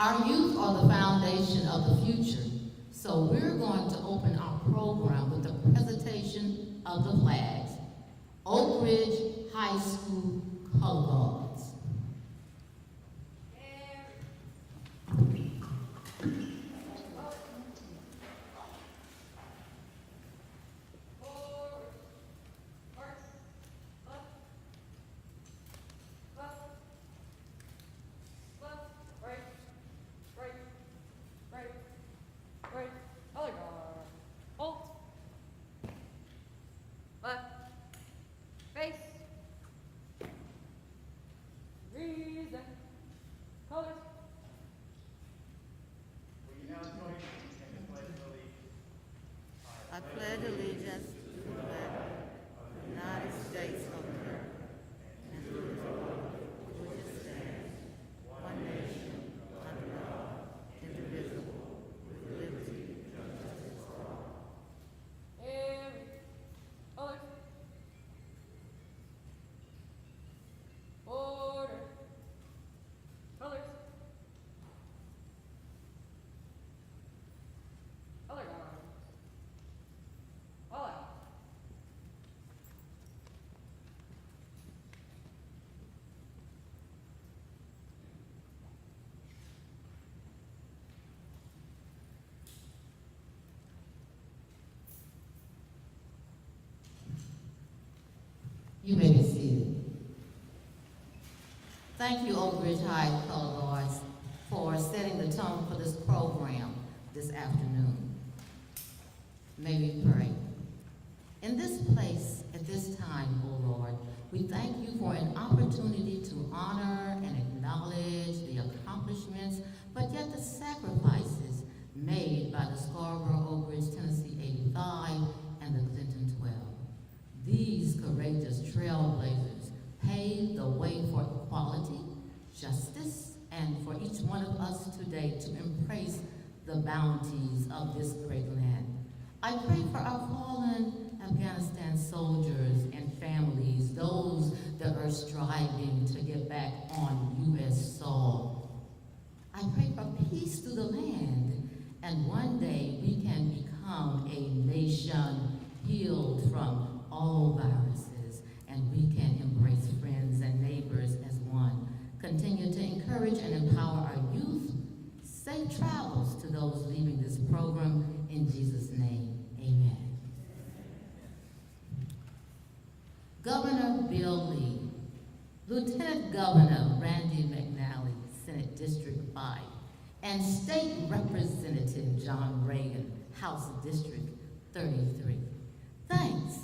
Our youth are the foundation of the future, so we're going to open our program with the presentation of the flags. Oak Ridge High School color guards. I pledge allegiance to the flag of the United States of America and to the republic which stands one nation under God, indivisible, with liberty and justice for all. Order. Colors. Color guard. All out. You may be seated. Thank you, Oak Ridge High color guards, for setting the tone for this program this afternoon. May we pray. In this place, at this time, O Lord, we thank you for an opportunity to honor and acknowledge the accomplishments, but yet the sacrifices made by the Scarborough Oak Ridge Tennessee 85 and the Clinton 12. These courageous trailblazers paved the way for equality, justice, and for each one of us today to embrace the bounties of this great land. I pray for our fallen Afghanistan soldiers and families, those that are striving to get back on U.S. soil. I pray for peace through the land, and one day we can become a nation healed from all viruses, and we can embrace friends and neighbors as one. Continue to encourage and empower our youth. Safe travels to those leaving this program, in Jesus' name, amen. Governor Bill Lee, Lieutenant Governor Randy McNally, Senate District 5, and State Representative John Reagan, House District 33. Thanks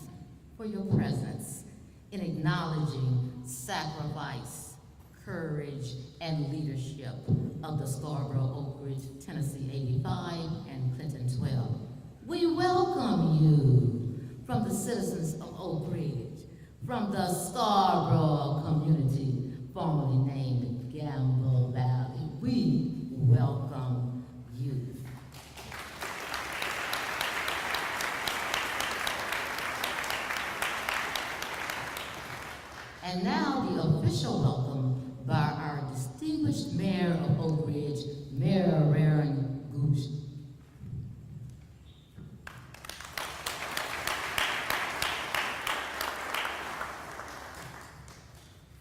for your presence in acknowledging sacrifice, courage, and leadership of the Scarborough Oak Ridge Tennessee 85 and Clinton 12. We welcome you from the citizens of Oak Ridge, from the Scarborough community, formerly named Gamble Valley. We welcome you. And now the official welcome by our distinguished Mayor of Oak Ridge, Mayor Raren Gooch.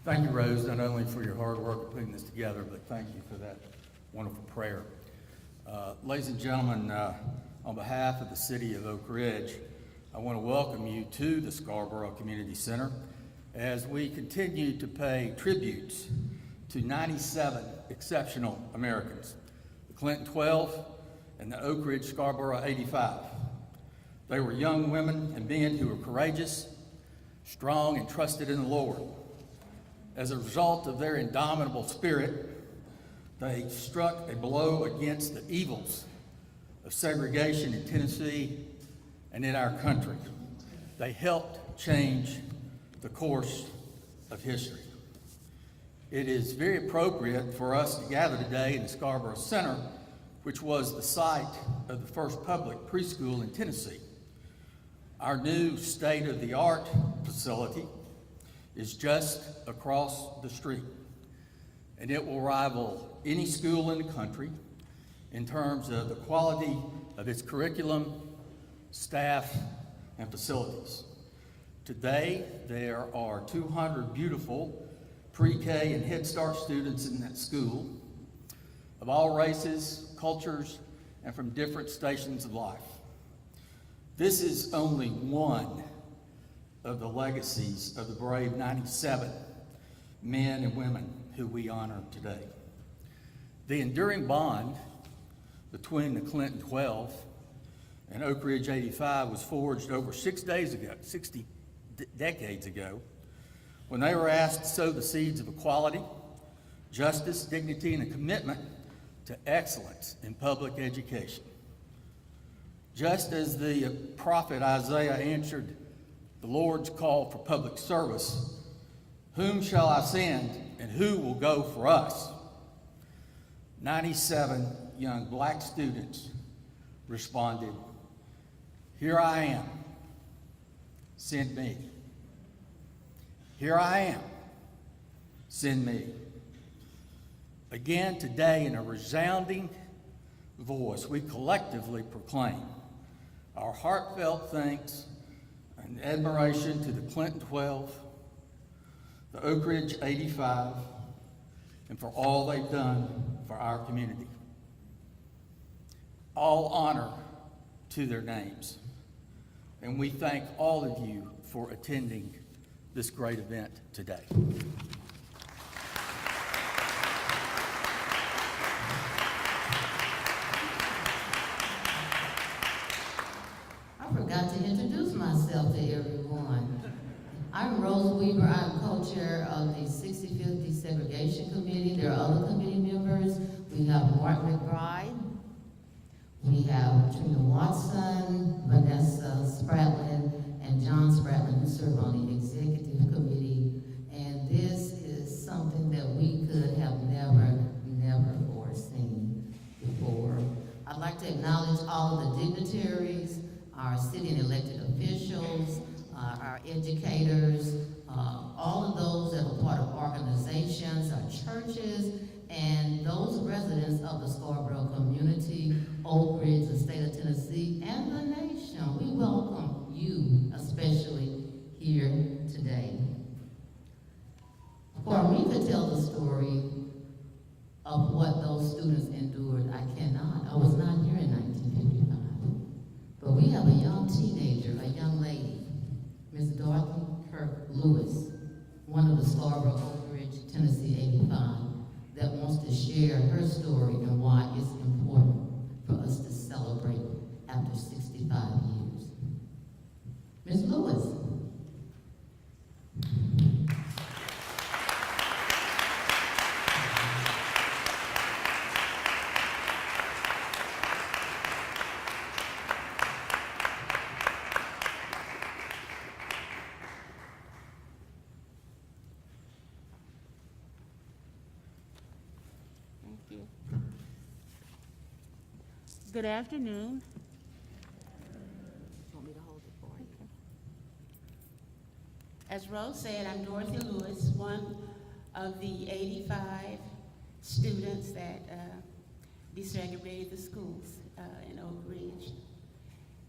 Thank you, Rose, not only for your hard work of putting this together, but thank you for that wonderful prayer. Ladies and gentlemen, on behalf of the city of Oak Ridge, I want to welcome you to the Scarborough Community Center as we continue to pay tributes to 97 exceptional Americans, the Clinton 12 and the Oak Ridge Scarborough 85. They were young women and men who were courageous, strong, and trusted in the Lord. As a result of their indomitable spirit, they struck a blow against the evils of segregation in Tennessee and in our country. They helped change the course of history. It is very appropriate for us to gather today in the Scarborough Center, which was the site of the first public preschool in Tennessee. Our new state-of-the-art facility is just across the street. and it will rival any school in the country in terms of the quality of its curriculum, staff, and facilities. Today, there are 200 beautiful pre-K and Head Start students in that school of all races, cultures, and from different stations of life. This is only one of the legacies of the brave 97 men and women who we honor today. The enduring bond between the Clinton 12 and Oak Ridge 85 was forged over 60 decades ago, when they were asked to sow the seeds of equality, justice, dignity, and a commitment to excellence in public education. Just as the prophet Isaiah answered the Lord's call for public service, "Whom shall I send, and who will go for us?" 97 young black students responded, "Here I am, send me. Here I am, send me." Again today, in a resounding voice, we collectively proclaim our heartfelt thanks and admiration to the Clinton 12, the Oak Ridge 85, and for all they've done for our community. All honor to their names. And we thank all of you for attending this great event today. I forgot to introduce myself to everyone. I'm Rose Weaver. I'm co-chair of the 65th Desegregation Committee. There are other committee members. We have Mark McBride. We have Trina Watson, Vanessa Spratlin, and John Spratlin, who serve on the executive committee. And this is something that we could have never foreseen before. I'd like to acknowledge all of the dignitaries, our city and elected officials, our educators, all of those that are part of organizations, our churches, and those residents of the Scarborough community, Oak Ridge, the state of Tennessee, and the nation. We welcome you, especially here today. For me to tell the story of what those students endured, I cannot. I was not here in 1955. But we have a young teenager, a young lady, Ms. Dorothy Kirk Lewis, one of the Scarborough Oak Ridge, Tennessee 85, that wants to share her story and why it's important for us to celebrate after 65 years. Ms. Lewis. Good afternoon. Want me to hold it for you? As Rose said, I'm Dorothy Lewis, one of the 85 students that desegregated the schools in Oak Ridge.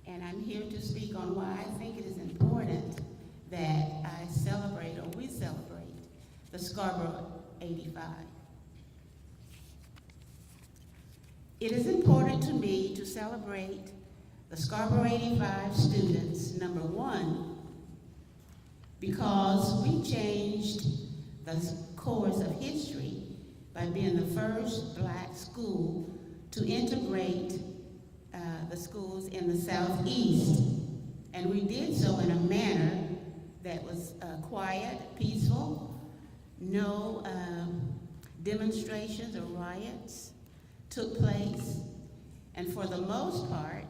And I'm here to speak on why I think it is important that I celebrate, or we celebrate, the Scarborough 85. It is important to me to celebrate the Scarborough 85 students, number one, because we changed the course of history by being the first black school to integrate the schools in the Southeast. And we did so in a manner that was quiet, peaceful, no demonstrations or riots took place, and for the most part,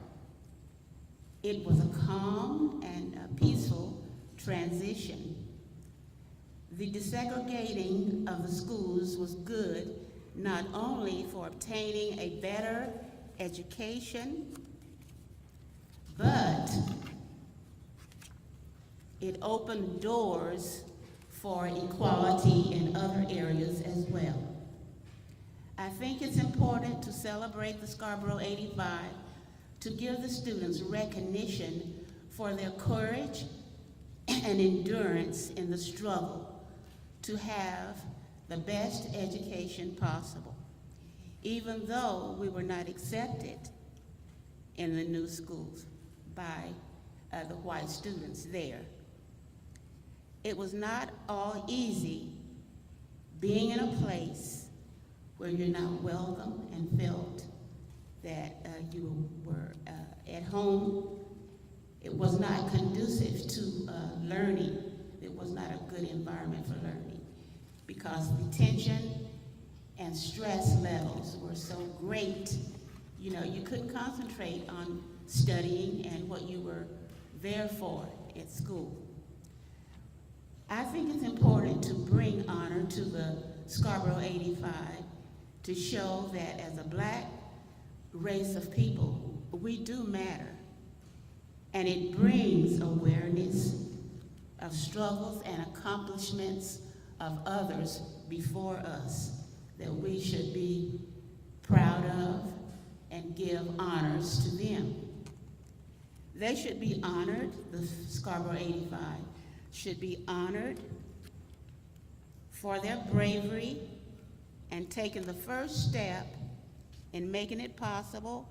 it was a calm and a peaceful transition. The desegregating of the schools was good, not only for obtaining a better education, but it opened doors for equality in other areas as well. I think it's important to celebrate the Scarborough 85, to give the students recognition for their courage and endurance in the struggle to have the best education possible, even though we were not accepted in the new schools by the white students there. It was not all easy being in a place where you're not welcome and felt that you were at home. It was not conducive to learning. It was not a good environment for learning because the tension and stress levels were so great. You know, you couldn't concentrate on studying and what you were there for at school. I think it's important to bring honor to the Scarborough 85 to show that as a black race of people, we do matter. And it brings awareness of struggles and accomplishments of others before us that we should be proud of and give honors to them. They should be honored, the Scarborough 85 should be honored for their bravery and taking the first step in making it possible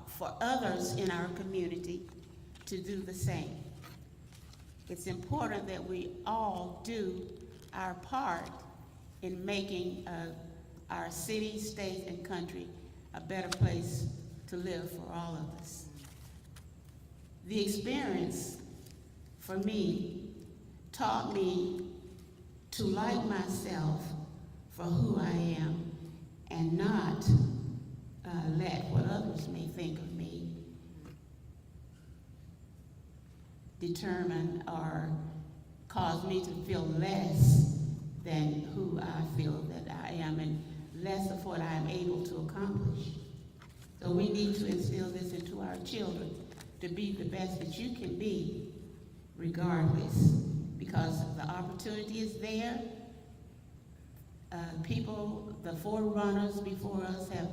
for others in our community to do the same. It's important that we all do our part in making our city, state, and country a better place to live for all of us. The experience, for me, taught me to like myself for who I am and not let what others may think of me determine or cause me to feel less than who I feel that I am and less of what I am able to accomplish. So we need to instill this into our children, to be the best that you can be regardless, because the opportunity is there. People, the forerunners before us have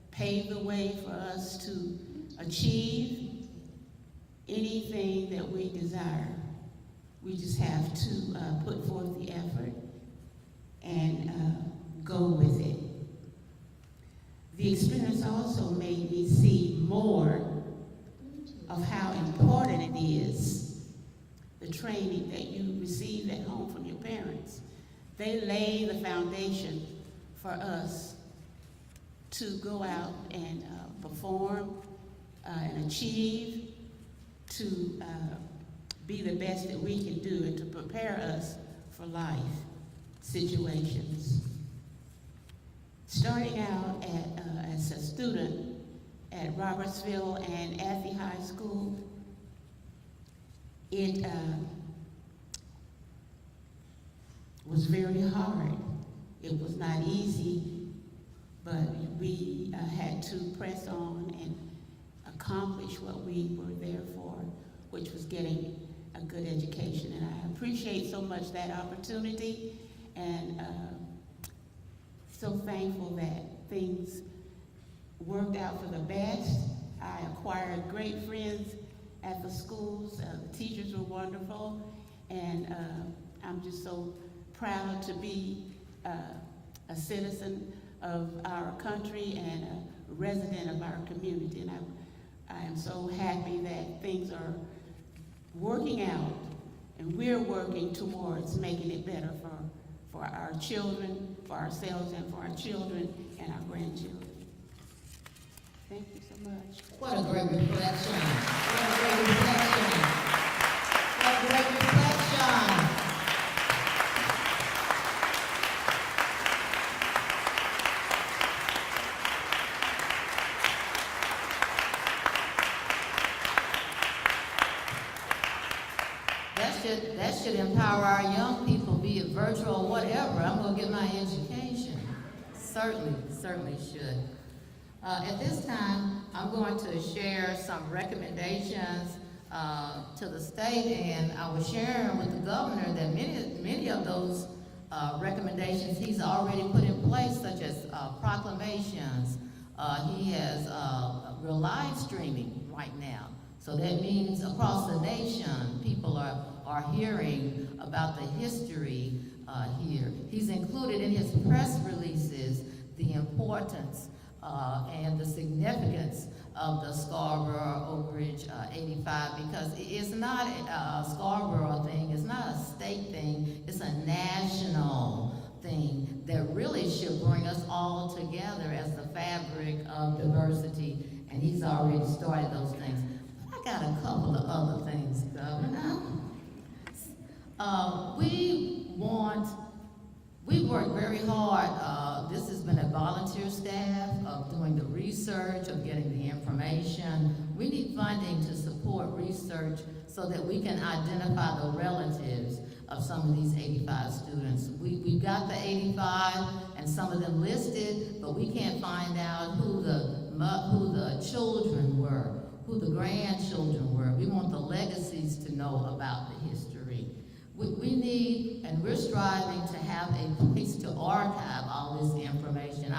paved the way for us to achieve anything that we desire. We just have to put forth the effort and go with it. The experience also made me see more of how important it is, the training that you receive at home from your parents. They lay the foundation for us to go out and perform and achieve, to be the best that we can do and to prepare us for life situations. Starting out as a student at Robertsville and at the high school, it was very hard. It was not easy, but we had to press on and accomplish what we were there for, which was getting a good education. And I appreciate so much that opportunity, and so thankful that things worked out for the best. I acquired great friends at the schools. The teachers were wonderful, and I'm just so proud to be a citizen of our country and a resident of our community. And I am so happy that things are working out, and we're working towards making it better for our children, for ourselves, and for our children and our grandchildren. Thank you so much. What a great reflection. What a great reflection. What a great reflection. That should empower our young people, be it virtual or whatever. I'm going to get my education. Certainly should. At this time, I'm going to share some recommendations to the state, and I was sharing with the governor that many of those recommendations he's already put in place, such as proclamations. He has real live streaming right now. So that means across the nation, people are hearing about the history here. He's included in his press releases the importance and the significance of the Scarborough Oak Ridge 85, because it's not a Scarborough thing, it's not a state thing, it's a national thing that really should bring us all together as the fabric of diversity, and he's already started those things. I got a couple of other things, Governor. We work very hard. This has been a volunteer staff of doing the research, of getting the information. We need funding to support research so that we can identify the relatives of some of these 85 students. We've got the 85 and some of them listed, but we can't find out who the children were, who the grandchildren were. We want the legacies to know about the history. We need, and we're striving to have a place to archive all this information.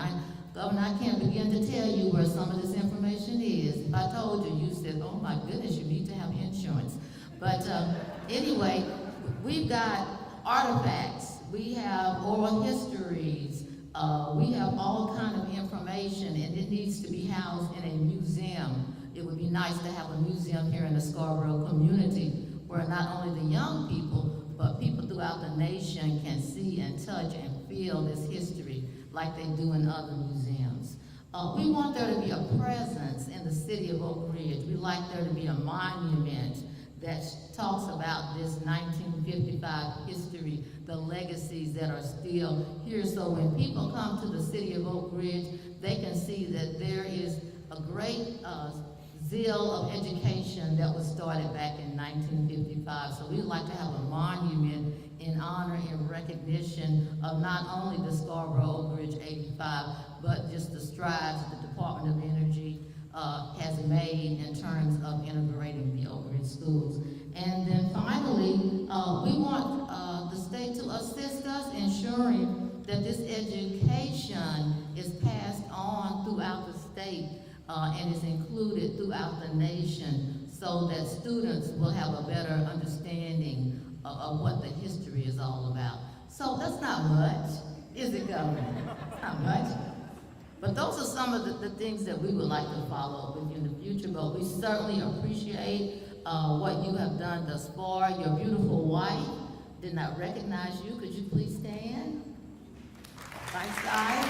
Governor, I can't begin to tell you where some of this information is. If I told you, you said, oh my goodness, you need to have insurance. But anyway, we've got artifacts, we have oral histories, we have all kind of information, and it needs to be housed in a museum. It would be nice to have a museum here in the Scarborough community where not only the young people, but people throughout the nation can see and touch and feel this history like they do in other museums. We want there to be a presence in the city of Oak Ridge. We like there to be a monument that talks about this 1955 history, the legacies that are still here. So when people come to the city of Oak Ridge, they can see that there is a great zeal of education that was started back in 1955. So we'd like to have a monument in honor and recognition of not only the Scarborough Oak Ridge 85, but just the strides the Department of Energy has made in terms of integrating the Oak Ridge schools. And then finally, we want the state to assist us ensuring that this education is passed on throughout the state and is included throughout the nation so that students will have a better understanding of what the history is all about. So that's not much, is it, Governor? It's not much. But those are some of the things that we would like to follow up with in the future, but we certainly appreciate what you have done thus far. Your beautiful wife did not recognize you. Could you please stand? Right side.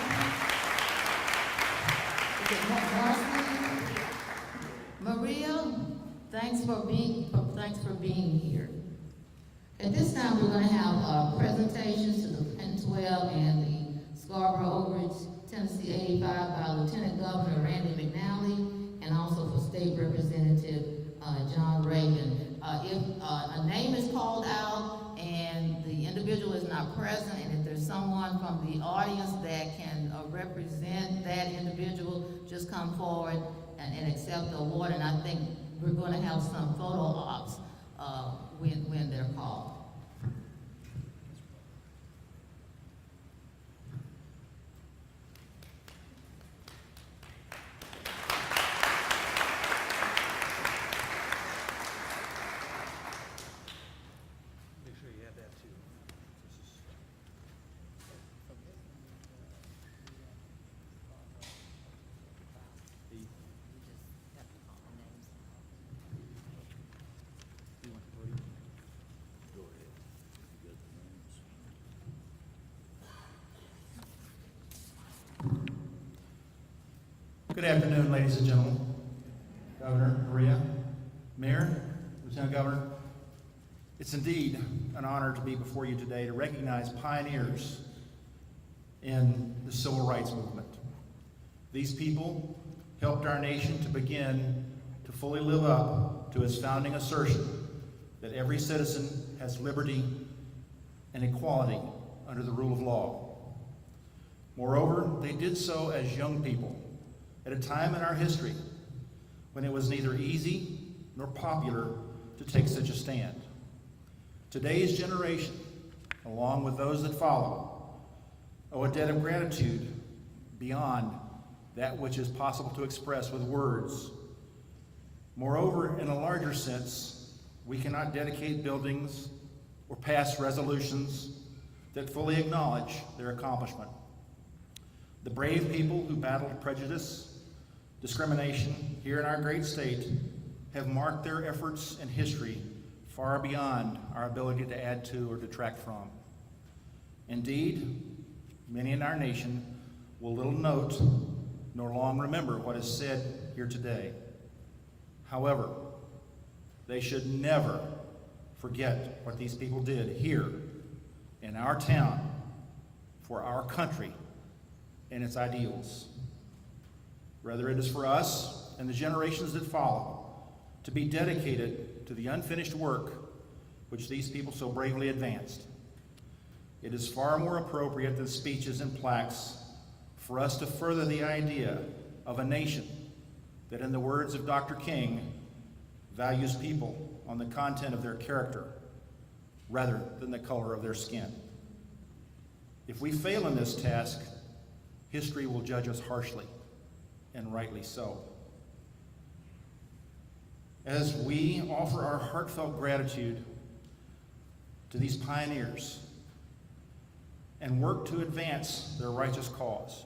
Is it Marcy? Maria, thanks for being here. At this time, we're going to have presentations to the Penn 12 and the Scarborough Oak Ridge Tennessee 85 by Lieutenant Governor Randy McNally and also for State Representative John Reagan. If a name is called out and the individual is not present, and if there's someone from the audience that can represent that individual, just come forward and accept the award. And I think we're going to have some photo ops when they're called. Good afternoon, ladies and gentlemen. Governor Maria, Mayor, Lieutenant Governor. It's indeed an honor to be before you today to recognize pioneers in the civil rights movement. These people helped our nation to begin to fully live up to its founding assertion that every citizen has liberty and equality under the rule of law. Moreover, they did so as young people at a time in our history when it was neither easy nor popular to take such a stand. Today's generation along with those that follow, owe a debt of gratitude beyond that which is possible to express with words. Moreover, in a larger sense, we cannot dedicate buildings or pass resolutions that fully acknowledge their accomplishment. The brave people who battled prejudice, discrimination here in our great state have marked their efforts in history far beyond our ability to add to or detract from. Indeed, many in our nation will little note nor long remember what is said here today. However, they should never forget what these people did here in our town for our country and its ideals. Rather, it is for us and the generations that follow to be dedicated to the unfinished work which these people so bravely advanced. It is far more appropriate than speeches and plaques for us to further the idea of a nation that, in the words of Dr. King, values people on the content of their character rather than the color of their skin. If we fail in this task, history will judge us harshly, and rightly so. As we offer our heartfelt gratitude to these pioneers and work to advance their righteous cause,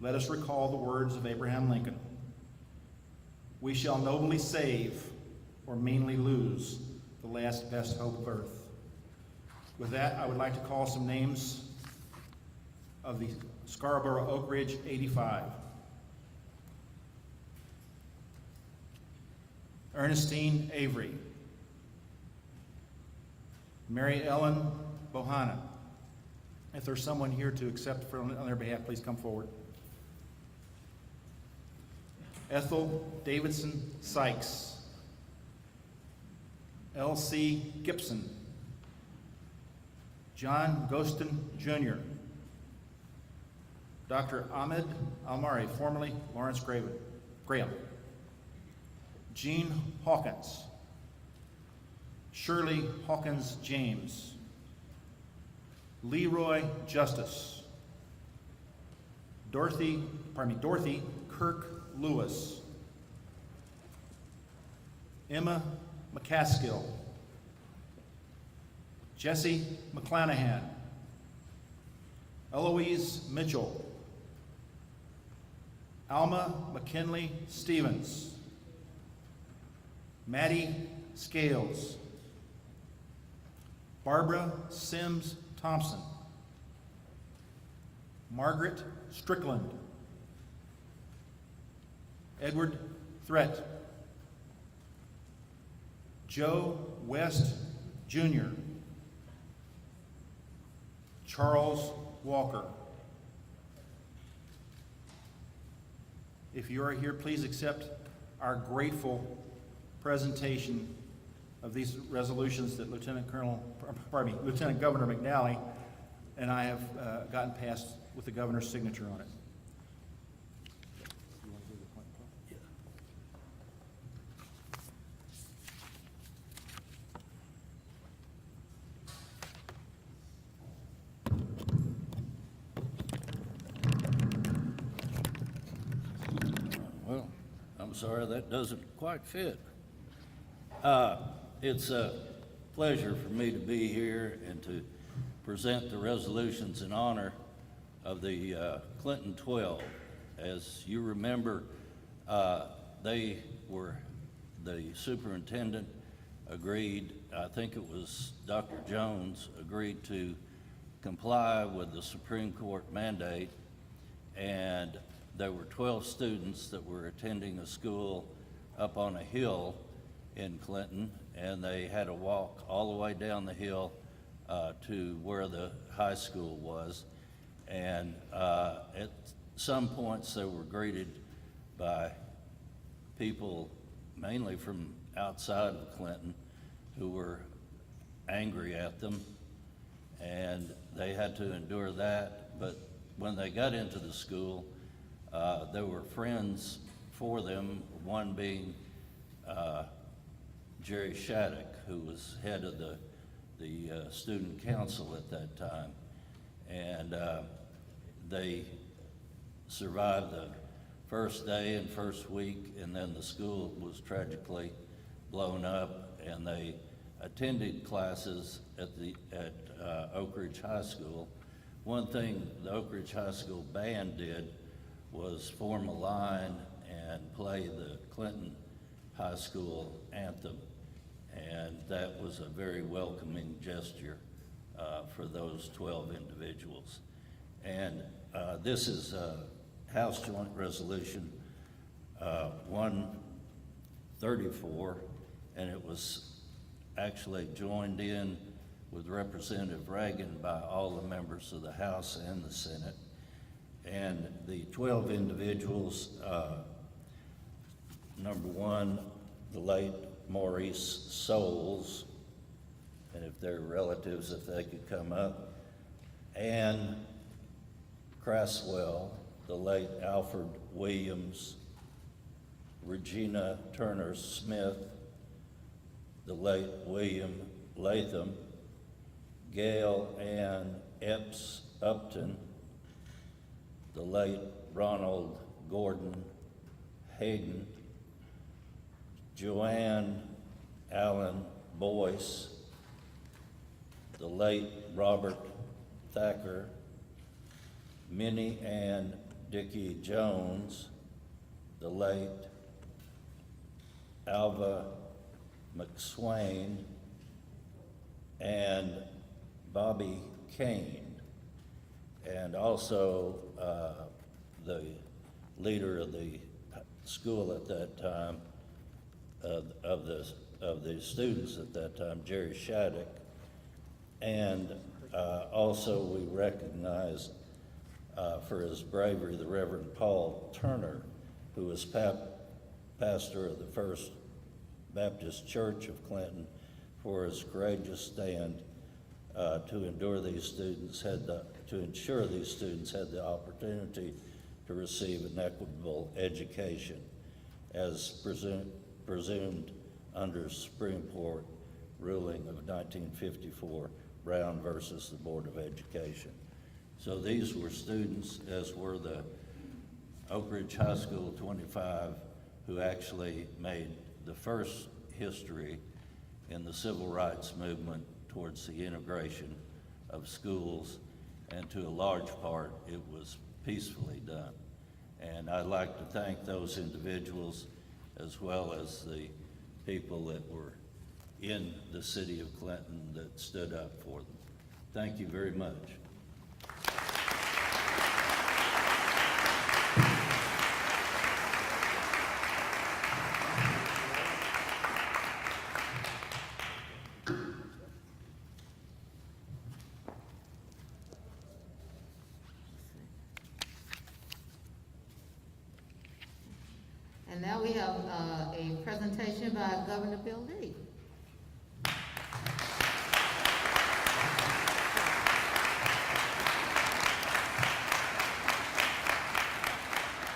let us recall the words of Abraham Lincoln: "We shall nobly save or meanly lose the last best hope of earth." With that, I would like to call some names of the Scarborough Oak Ridge 85. Ernestine Avery. Mary Ellen Bohanna. If there's someone here to accept on their behalf, please come forward. Ethel Davidson Sykes. L.C. Gibson. John Ghostin, Jr. Dr. Ahmed Almari, formerly Lawrence Graham. Jean Hawkins. Shirley Hawkins James. Leroy Justice. Dorothy Kirk Lewis. Emma McCaskill. Jesse McClanahan. Eloise Mitchell. Alma McKinley Stevens. Maddie Scales. Barbara Sims Thompson. Margaret Strickland. Edward Threat. Joe West, Jr. Charles Walker. If you are here, please accept our grateful presentation of these resolutions that Lieutenant Governor McNally and I have gotten passed with the governor's signature on it. Well, I'm sorry that doesn't quite fit. It's a pleasure for me to be here and to present the resolutions in honor of the Clinton 12. As you remember, the superintendent agreed, I think it was Dr. Jones, agreed to comply with the Supreme Court mandate, and there were 12 students that were attending a school up on a hill in Clinton, and they had to walk all the way down the hill to where the high school was. And at some points they were greeted by people mainly from outside of Clinton who were angry at them, and they had to endure that. But when they got into the school, there were friends for them, one being Jerry Shattuck, who was head of the the student council at that time. And they survived the first day and first week, and then the school was tragically blown up, and they attended classes at Oak Ridge High School. One thing the Oak Ridge High School band did was form a line and play the Clinton High School anthem, and that was a very welcoming gesture for those 12 individuals. And this is House Joint Resolution 134, and it was actually joined in with Representative Reagan by all the members of the House and the Senate. And the 12 individuals, number one, the late Maurice Soules, and if they're relatives, if they could come up, Anne Craswell, the late Alfred Williams, Regina Turner Smith, the late William Latham, Gail Ann Epps Upton, the late Ronald Gordon Hayden, Joanne Allen Boyce, the late Robert Thacker, Minnie Ann Dickey Jones, the late Alva McSwain, and Bobby Kane, and also the leader of the school at that time, of the students at that time, Jerry Shattuck, and also we recognize for his bravery the Reverend Paul Turner, who was pastor of the First Baptist Church of Clinton, for his courageous stand to ensure these students had the opportunity to receive an equitable education, as presumed under Supreme Court ruling of 1954, Brown versus the Board of Education. So these were students, as were the Oak Ridge High School 25, who actually made the first history in the civil rights movement towards the integration of schools, and to a large part, it was peacefully done. And I'd like to thank those individuals as well as the people that were in the city of Clinton that stood up for them. Thank you very much. And now we have a presentation by Governor Bill Lee.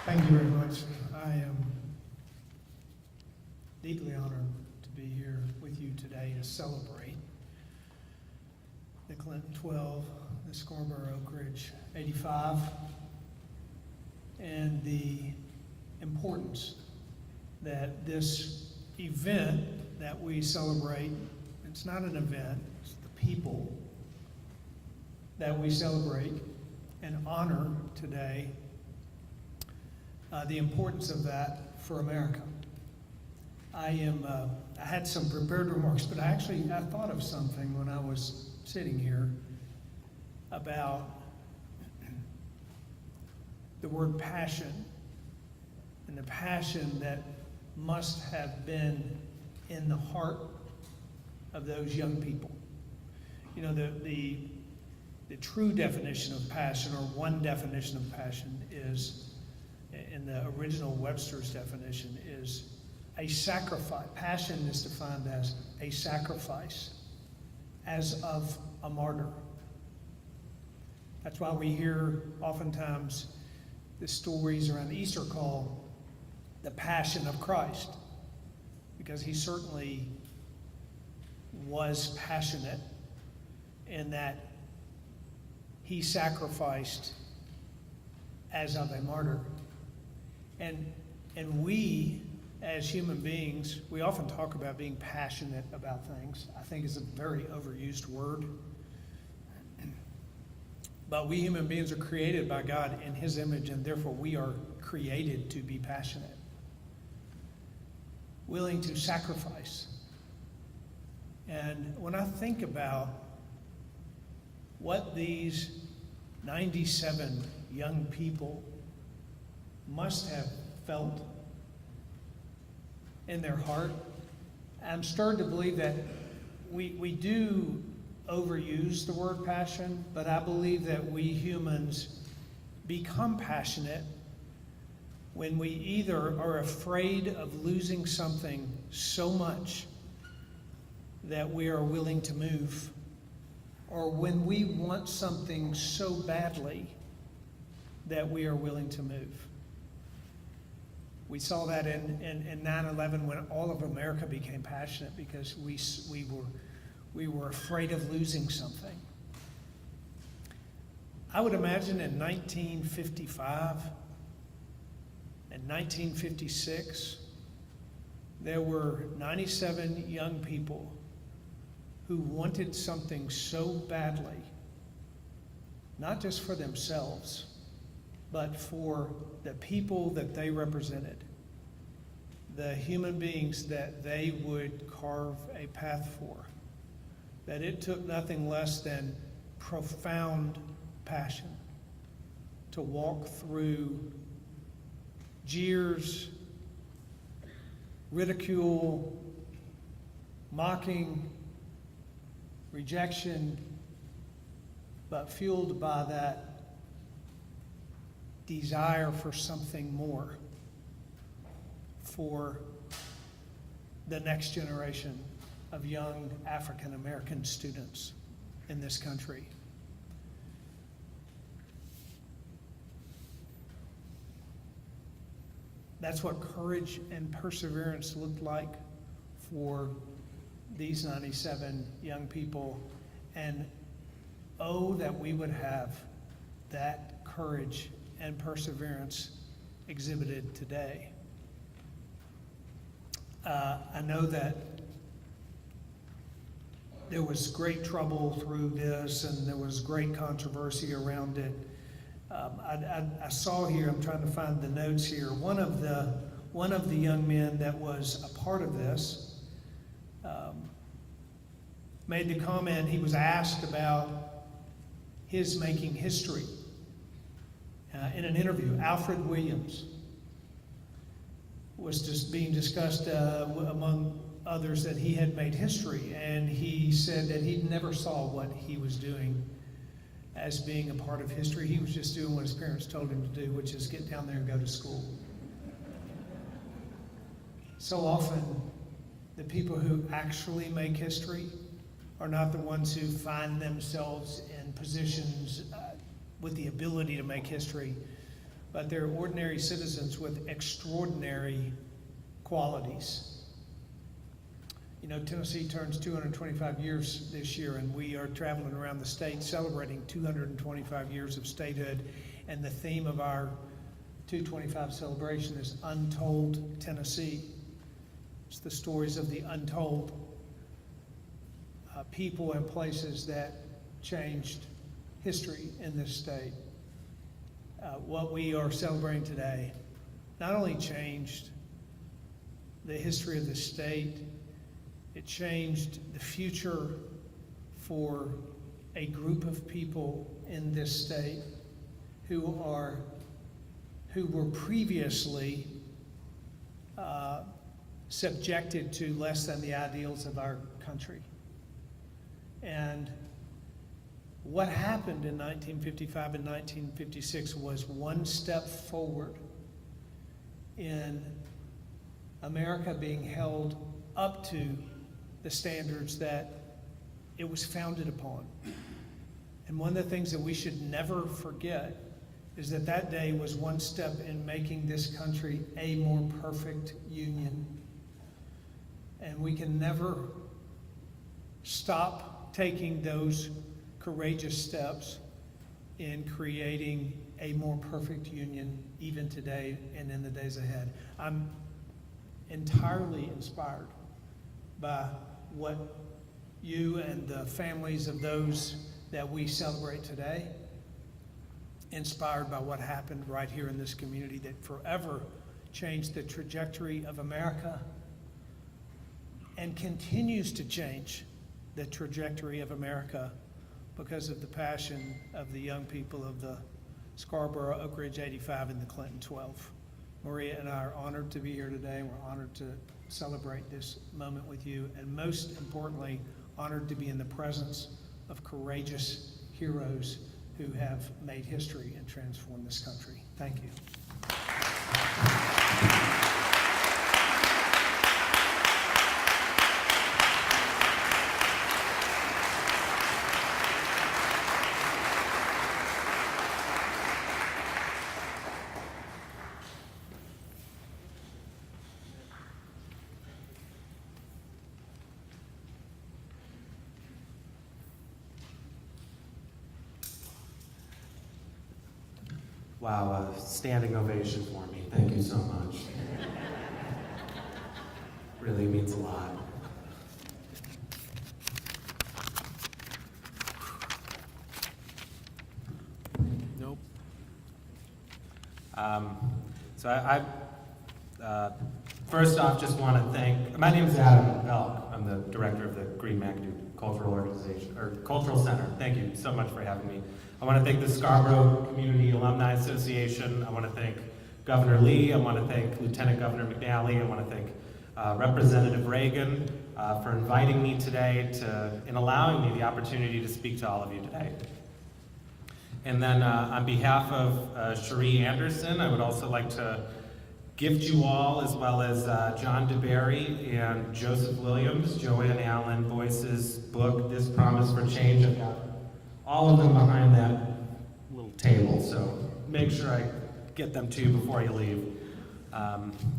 Thank you very much. I am deeply honored to be here with you today to celebrate the Clinton 12, the Scarborough Oak Ridge 85, and the importance that this event that we celebrate, it's not an event, it's the people that we celebrate and honor today, the importance of that for America. I had some prepared remarks, but I thought of something when I was sitting here about the word passion, and the passion that must have been in the heart of those young people. You know, the true definition of passion, or one definition of passion, is, in the original Webster's definition, is a sacrifice. Passion is defined as a sacrifice, as of a martyr. That's why we hear oftentimes the stories around Easter call the Passion of Christ, because he certainly was passionate in that he sacrificed as of a martyr. And we, as human beings, we often talk about being passionate about things. I think it's a very overused word. But we human beings are created by God in his image, and therefore we are created to be passionate, willing to sacrifice. And when I think about what these 97 young people must have felt in their heart, I'm stirred to believe that we do overuse the word passion, but I believe that we humans become passionate when we either are afraid of losing something so much that we are willing to move, or when we want something so badly that we are willing to move. We saw that in 9/11 when all of America became passionate because we were afraid of losing something. I would imagine in 1955 and 1956, there were 97 young people who wanted something so badly, not just for themselves, but for the people that they represented, the human beings that they would carve a path for, that it took nothing less than profound passion to walk through jeers, ridicule, mocking, rejection, but fueled by that desire for something more for the next generation of young African American students in this country. That's what courage and perseverance looked like for these 97 young people. And oh, that we would have that courage and perseverance exhibited today. I know that there was great trouble through this, and there was great controversy around it. I saw here, I'm trying to find the notes here, one of the young men that was a part of this made the comment, he was asked about his making history in an interview. Alfred Williams was just being discussed among others that he had made history, and he said that he never saw what he was doing as being a part of history. He was just doing what his parents told him to do, which is get down there and go to school. So often, the people who actually make history are not the ones who find themselves in positions with the ability to make history, but they're ordinary citizens with extraordinary qualities. You know, Tennessee turns 225 years this year, and we are traveling around the state celebrating 225 years of statehood, and the theme of our 225 celebration is Untold Tennessee. It's the stories of the untold people and places that changed history in this state. What we are celebrating today not only changed the history of the state, it changed the future for a group of people in this state who were previously subjected to less than the ideals of our country. And what happened in 1955 and 1956 was one step forward in America being held up to the standards that it was founded upon. And one of the things that we should never forget is that that day was one step in making this country a more perfect union. And we can never stop taking those courageous steps in creating a more perfect union even today and in the days ahead. I'm entirely inspired by what you and the families of those that we celebrate today, inspired by what happened right here in this community that forever changed the trajectory of America and continues to change the trajectory of America because of the passion of the young people of the Scarborough, Oak Ridge 85 and the Clinton 12. Maria and I are honored to be here today. We're honored to celebrate this moment with you, and most importantly, honored to be in the presence of courageous heroes who have made history and transformed this country. Thank you. Wow, a standing ovation for me. Thank you so much. Really means a lot. Nope. First off, just want to thank, my name is Adam Belk. I'm the director of the Green McAdoo Cultural Organization, or Cultural Center. Thank you so much for having me. I want to thank the Scarborough Community Alumni Association. I want to thank Governor Lee. I want to thank Lieutenant Governor McNally. I want to thank Representative Reagan for inviting me today and allowing me the opportunity to speak to all of you today. And then on behalf of Cherie Anderson, I would also like to gift you all, as well as John DeBerry and Joseph Williams, Joanne Allen Boyce's book, This Promise for Change. I've got all of them behind that little table, so make sure I get them to you before you leave.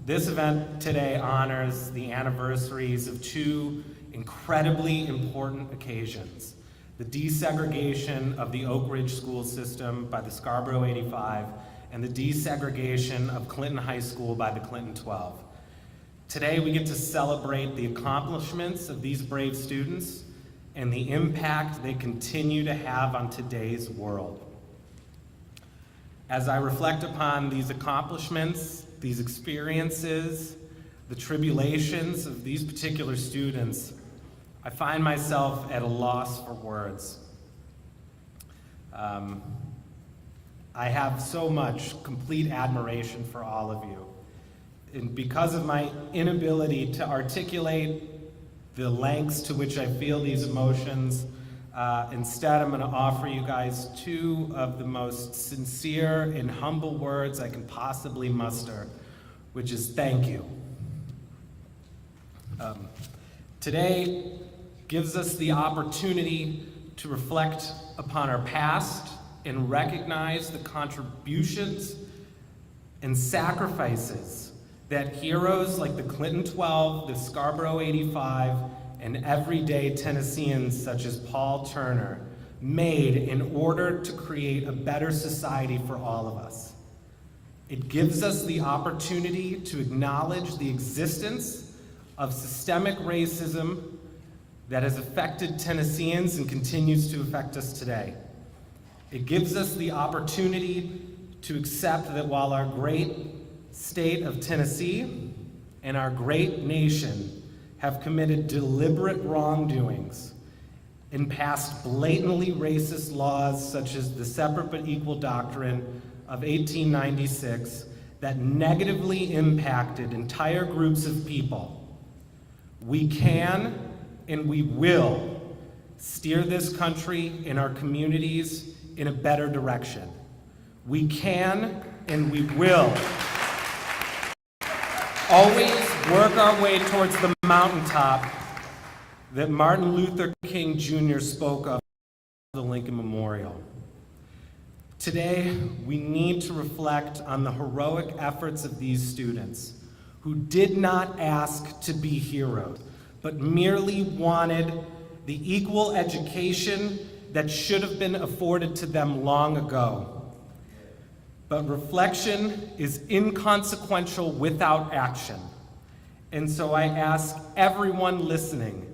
This event today honors the anniversaries of two incredibly important occasions: the desegregation of the Oak Ridge school system by the Scarborough 85 and the desegregation of Clinton High School by the Clinton 12. Today we get to celebrate the accomplishments of these brave students and the impact they continue to have on today's world. As I reflect upon these accomplishments, these experiences, the tribulations of these particular students, I find myself at a loss for words. I have so much complete admiration for all of you. And because of my inability to articulate the lengths to which I feel these emotions, instead I'm going to offer you guys two of the most sincere and humble words I can possibly muster, which is thank you. Today gives us the opportunity to reflect upon our past and recognize the contributions and sacrifices that heroes like the Clinton 12, the Scarborough 85, and everyday Tennesseans such as Paul Turner made in order to create a better society for all of us. It gives us the opportunity to acknowledge the existence of systemic racism that has affected Tennesseans and continues to affect us today. It gives us the opportunity to accept that while our great state of Tennessee and our great nation have committed deliberate wrongdoings and passed blatantly racist laws such as the Separate but Equal Doctrine of 1896 that negatively impacted entire groups of people, we can and we will steer this country and our communities in a better direction. We can and we will always work our way towards the mountaintop that Martin Luther King Jr. spoke of at the Lincoln Memorial. Today, we need to reflect on the heroic efforts of these students who did not ask to be heroes, but merely wanted the equal education that should have been afforded to them long ago. But reflection is inconsequential without action. And so I ask everyone listening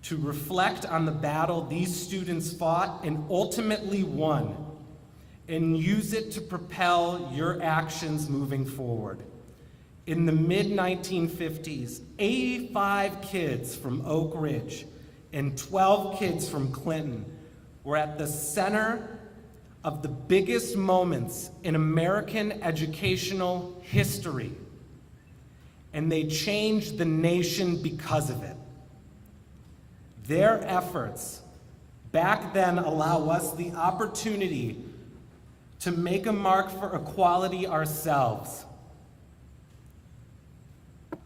to reflect on the battle these students fought and ultimately won, and use it to propel your actions moving forward. In the mid-1950s, 85 kids from Oak Ridge and 12 kids from Clinton were at the center of the biggest moments in American educational history, and they changed the nation because of it. Their efforts back then allow us the opportunity to make a mark for equality ourselves.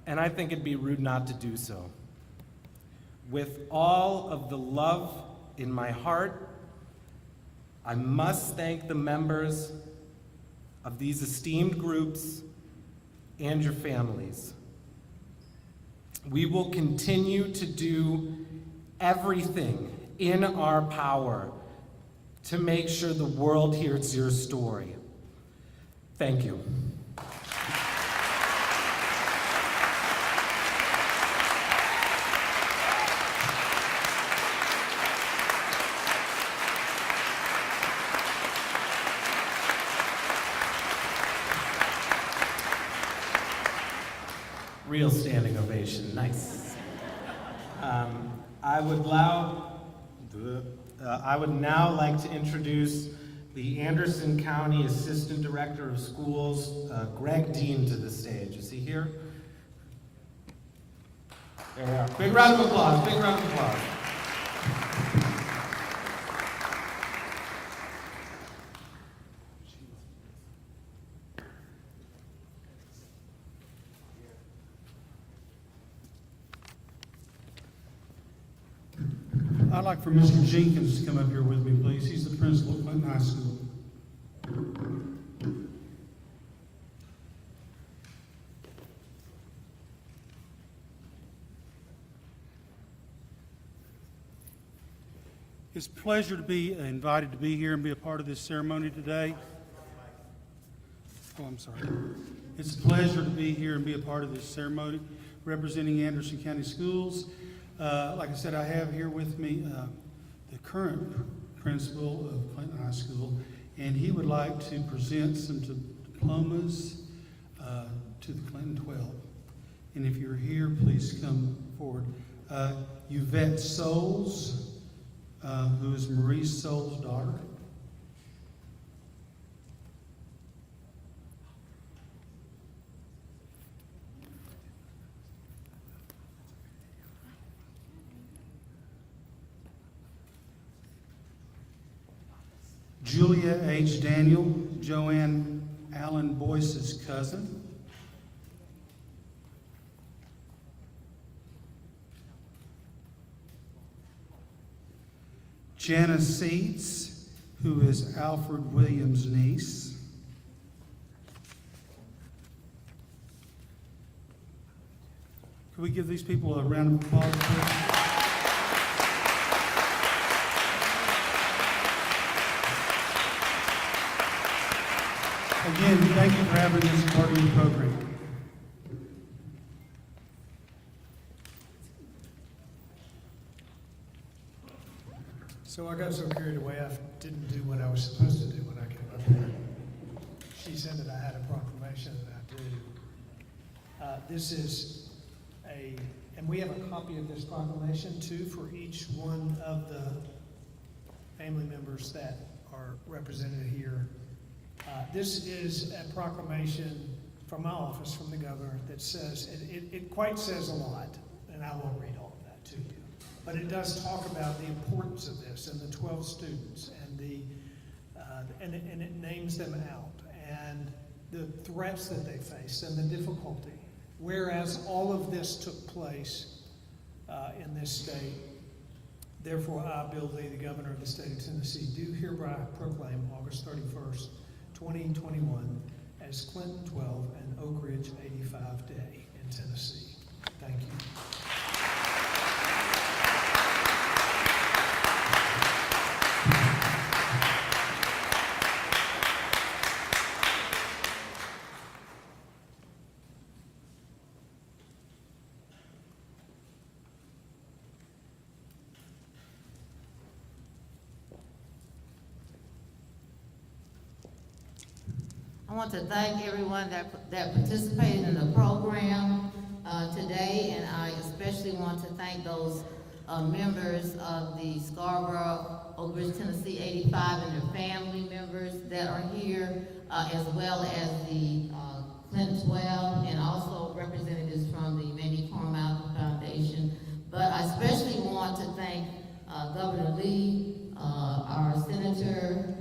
And I think it'd be rude not to do so. With all of the love in my heart, I must thank the members of these esteemed groups and your families. We will continue to do everything in our power to make sure the world hears your story. Thank you. Real standing ovation, nice. I would now like to introduce the Anderson County Assistant Director of Schools, Greg Dean, to the stage. Is he here? There we are. Big round of applause, big round of applause. I'd like for Mr. Jenkins to come up here with me, please. He's the principal at Clinton High School. It's a pleasure to be invited to be here and be a part of this ceremony today. Oh, I'm sorry. It's a pleasure to be here and be a part of this ceremony representing Anderson County Schools. Like I said, I have here with me the current principal of Clinton High School, and he would like to present some diplomas to the Clinton 12. And if you're here, please come forward. Yvette Souls, who is Maurice Souls' daughter. Julia H. Daniel, Joanne Allen Boyce's cousin. Janice Seeds, who is Alfred Williams' niece. Can we give these people a round of applause, please? Again, thank you for having this part of your program. So I got so carried away, I didn't do what I was supposed to do when I came up here. She said that I had a proclamation, and I do. This is and we have a copy of this proclamation too for each one of the family members that are represented here. This is a proclamation from my office, from the governor, that says, it quite says a lot, and I won't read all of that to you. But it does talk about the importance of this and the 12 students and it names them out and the threats that they face and the difficulty. Whereas all of this took place in this state, therefore I, Bill Lee, the governor of the state of Tennessee, do hereby proclaim August 31st, 2021 as Clinton 12 and Oak Ridge 85 Day in Tennessee. Thank you. want to thank everyone that participated in the program today, and I especially want to thank those members of the Scarborough, Oak Ridge, Tennessee 85 and their family members that are here, as well as the Clinton 12, and also representatives from the Mamie Carmichael Foundation. But I especially want to thank Governor Lee, our Senator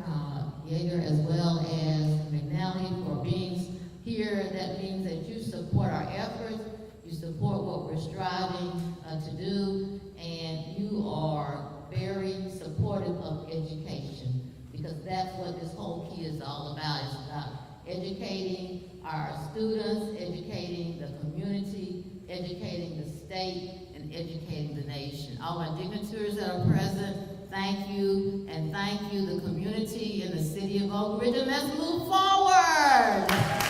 Yeager, as well as McNally for being here. That means that you support our efforts, you support what we're striving to do, and you are very supportive of education, because that's what this whole key is all about. It's about educating our students, educating the community, educating the state, and educating the nation. All my dignitaries that are present, thank you, and thank you, the community in the city of Oak Ridge, and let's move forward.